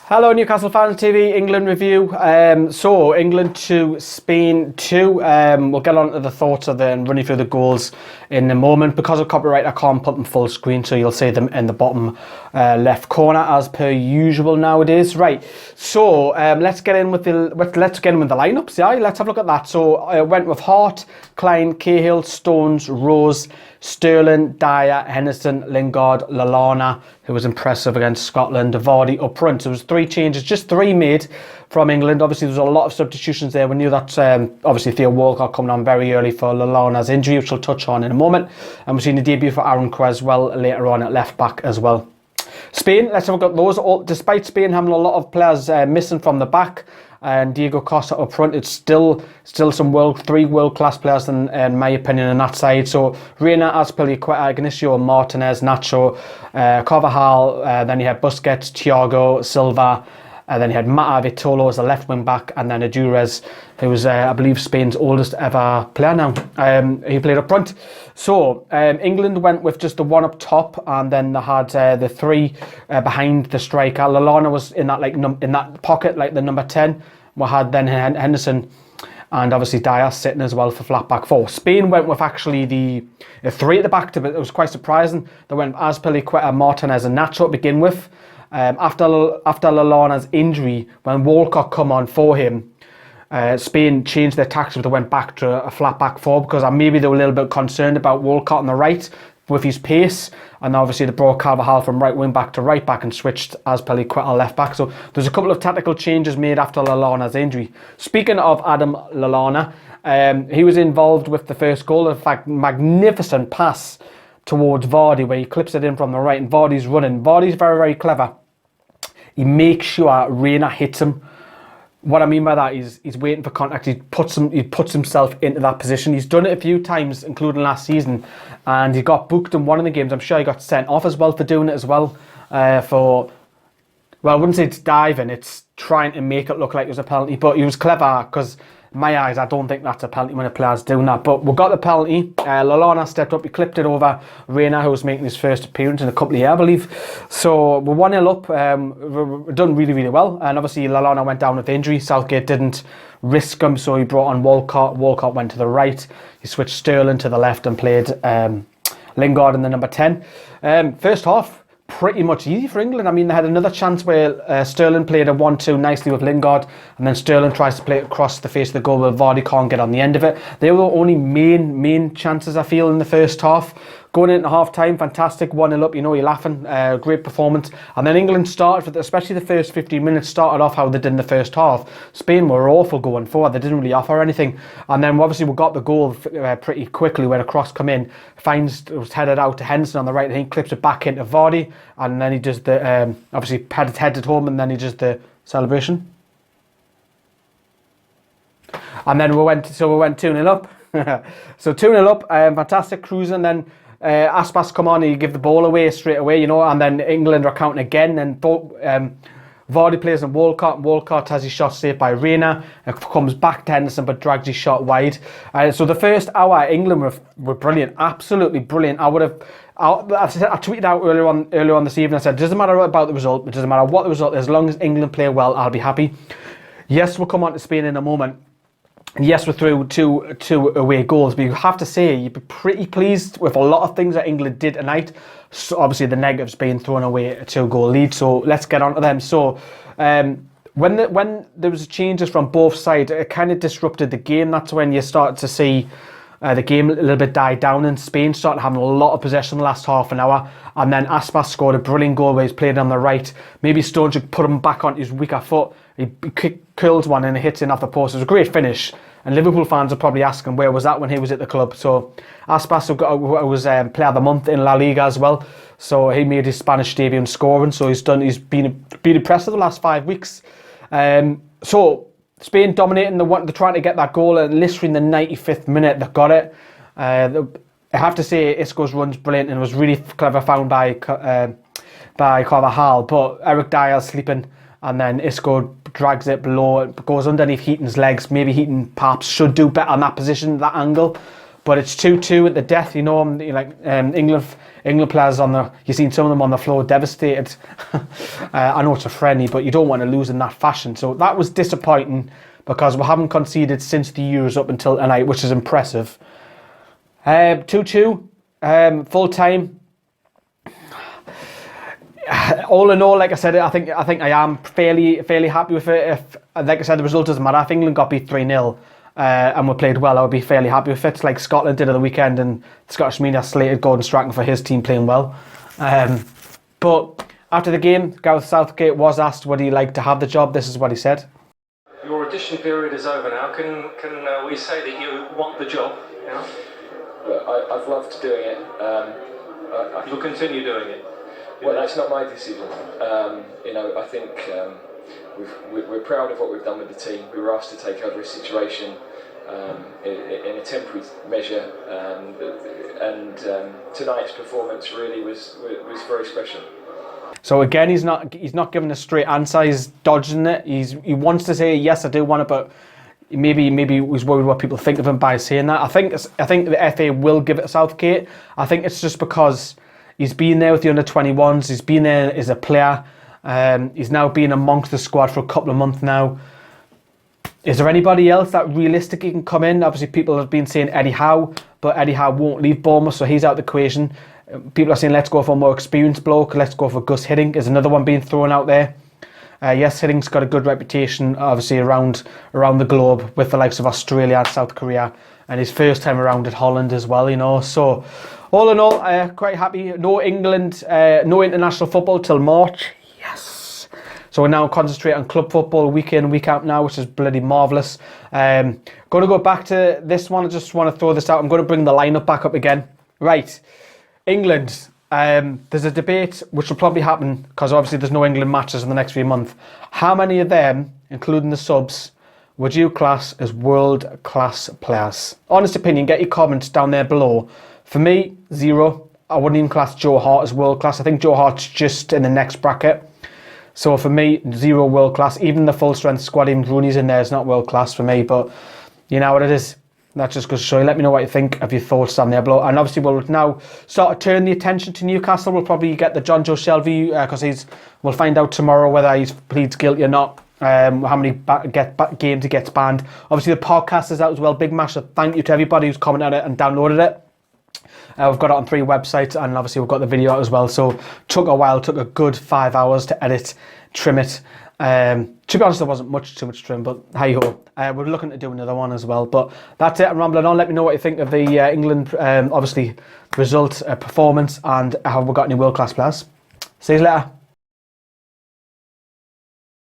Hello Newcastle Fans TV, England review. So England 2, Spain 2. We'll get on to the thoughts of and running through the goals in a moment. Because of copyright, I can't put them full screen, so you'll see them in the bottom left corner as per usual nowadays. Right. So let's get in with the lineups. Yeah, let's have a look at that. So I went with Hart, Klein, Cahill, Stones, Rose, Sterling, Dyer, Henderson, Lingard, Lallana, who was impressive against Scotland, Vardy up front. So it was 3 changes, just 3 made from England. Obviously, there was a lot of substitutions there. We knew that obviously Theo Walcott coming on very early for Lallana's injury, which we'll touch on in a moment. And we've seen the debut for Aaron Cresswell later on at left back as well. Spain, let's have a look at those. Despite Spain having a lot of players missing from the back, and Diego Costa up front, it's still some 3 world-class players in my opinion on that side. So Reina, Azpilicueta, Ignacio, Martinez, Nacho, Carvajal, then you had Busquets, Thiago, Silva, and then you had Mata Vitolo as a left wing back, and then Adurez, who was I believe Spain's oldest ever player now. He played up front. So England went with just the 1 up top, and then they had the 3 behind the striker. Lallana was in that in that pocket, like the number 10. We had then Henderson and obviously Dyer sitting as well for flat back 4. Spain went with actually the 3 at the back. It was quite surprising. They went with Azpilicueta, Martinez and Nacho to begin with. After Lallana's injury, when Walcott come on for him, Spain changed their tactics. They went back to a flat back 4 because maybe they were a little bit concerned about Walcott on the right with his pace, and obviously they brought Carvajal from right wing back to right back and switched Azpilicueta left back. So there's a couple of tactical changes made after Lallana's injury. Speaking of Adam Lallana, he was involved with the first goal. In fact, magnificent pass towards Vardy where he clips it in from the right, and Vardy's running. Vardy's very, very clever. He makes sure Reina hits him. What I mean by that is he's waiting for contact. He puts himself into that position. He's done it a few times, including last season, and he got booked in one of the games. I'm sure he got sent off as well for doing it as well. Well, I wouldn't say it's diving. It's trying to make it look like it was a penalty, but he was clever because in my eyes, I don't think that's a penalty when a player's doing that. But we got the penalty. Lallana stepped up. He clipped it over Reina, who was making his first appearance in a couple of years, I believe. So we're 1-0 up. We've done really, really well. And obviously, Lallana went down with injury. Southgate didn't risk him, so he brought on Walcott. Walcott went to the right. He switched Sterling to the left and played Lingard in the number 10. First half, pretty much easy for England. I mean, they had another chance where Sterling played a 1-2 nicely with Lingard, and then Sterling tries to play it across the face of the goal where Vardy can't get on the end of it. They were the only main chances, I feel, in the first half. Going into half-time, fantastic, 1-0 up, you're laughing, great performance. And then England started, especially the first 15 minutes, started off how they did in the first half. Spain were awful going forward, they didn't really offer anything. And then obviously we got the goal pretty quickly when a cross come in. It was headed out to Henderson on the right, and he clips it back into Vardy, and then he does the, obviously headed home, and then he does the celebration. And then we went 2-0 up. So 2-0 up, fantastic cruising, and then Aspas come on and you give the ball away straight away, and then England are counting again, and Vardy plays on Walcott, and Walcott has his shot saved by Reina, and comes back to Henderson but drags his shot wide. So the first hour, England were brilliant, absolutely brilliant. I tweeted out earlier on this evening, I said, it doesn't matter about the result, it doesn't matter what the result, as long as England play well, I'll be happy. Yes, we'll come on to Spain in a moment. Yes, we're through two away goals, but you have to say you'd be pretty pleased with a lot of things that England did tonight. So obviously the negatives being thrown away a 2-goal lead. So let's get on to them. So when there was changes from both sides, it kind of disrupted the game. That's when you start to see the game a little bit die down, and Spain started having a lot of possession the last half an hour, and then Aspas scored a brilliant goal where he's played on the right. Maybe Stones should put him back on his weaker foot. He curls one and it hits in off the post. It was a great finish, and Liverpool fans are probably asking where was that when he was at the club. So Aspas was Player of the Month in La Liga as well, so he made his Spanish debut scoring. So he's been impressive the last 5 weeks. So Spain dominating, they're trying to get that goal, and literally in the 95th minute they got it. I have to say Isco's run's brilliant, and it was really clever found by Carvajal, but Eric Dyer's sleeping, and then Isco drags it below, it goes underneath Heaton's legs. Maybe Heaton perhaps should do better on that position, that angle, But it's 2-2 at the death, you know. England players you've seen some of them on the floor devastated. I know it's a friendly, but you don't want to lose in that fashion. So that was disappointing because we haven't conceded since the Euros up until tonight, which is impressive. 2-2, full time. All in all, like I said, I think I am fairly happy with it. If, like I said, the result doesn't matter. If England got beat 3-0 and we played well, I would be fairly happy with it. Like Scotland did at the weekend, and Scottish media slated Gordon Strachan for his team playing well. But after the game, Gareth Southgate was asked would he like to have the job. This is what he said. Your audition period is over now. Can we say that you want the job? Yeah? Look, I've loved doing it. You'll continue doing it. Well, that's not my decision. I think we're proud of what we've done with the team. We were asked to take over a situation in a temporary measure, and tonight's performance really was very special. So again, he's not giving a straight answer. He's dodging it. He wants to say yes, I do want it, but maybe he's worried what people think of him by saying that. I think the FA will give it to Southgate. I think it's just because he's been there with the under-21s. He's been there as a player. He's now been amongst the squad for a couple of months now. Is there anybody else that realistically can come in? Obviously, people have been saying Eddie Howe, but Eddie Howe won't leave Bournemouth, so he's out of the equation. People are saying let's go for a more experienced bloke. Let's go for Gus Hiddink. Is another one being thrown out there. Yes, Hiddink's got a good reputation, obviously around the globe with the likes of Australia and South Korea, and his first time around at Holland as well. You know, so all in all, quite happy. No England, no international football till March. Yes. So we're now concentrating on club football week in, week out now, which is bloody marvellous. Going to go back to this one. I just want to throw this out. I'm going to bring the lineup back up again. Right. England. There's a debate which will probably happen because obviously there's no England matches in the next few months. How many of them, including the subs, would you class as world-class players? Honest opinion, get your comments down there below. For me, 0. I wouldn't even class Joe Hart as world-class. I think Joe Hart's just in the next bracket. So for me, 0 world-class. Even the full-strength squad, even Rooney's in there, is not world-class for me. But you know what it is. That just goes to show you. Let me know what you think of your thoughts down there below. And obviously we'll now start to turn the attention to Newcastle. We'll probably get the John Joe Shelby because we'll find out tomorrow whether he pleads guilty or not. How many games he gets banned. Obviously the podcast is out as well. Big massive thank you to everybody who's commented on it and downloaded it. We've got it on 3 websites, and obviously we've got the video out as well. So took a while, took a good 5 hours to edit, trim it. To be honest, there wasn't too much trim, but hey ho. We're looking to do another one as well. But that's it. I'm rambling on. Let me know what you think of the England, obviously, result, performance, and have we got any world-class players. See you later.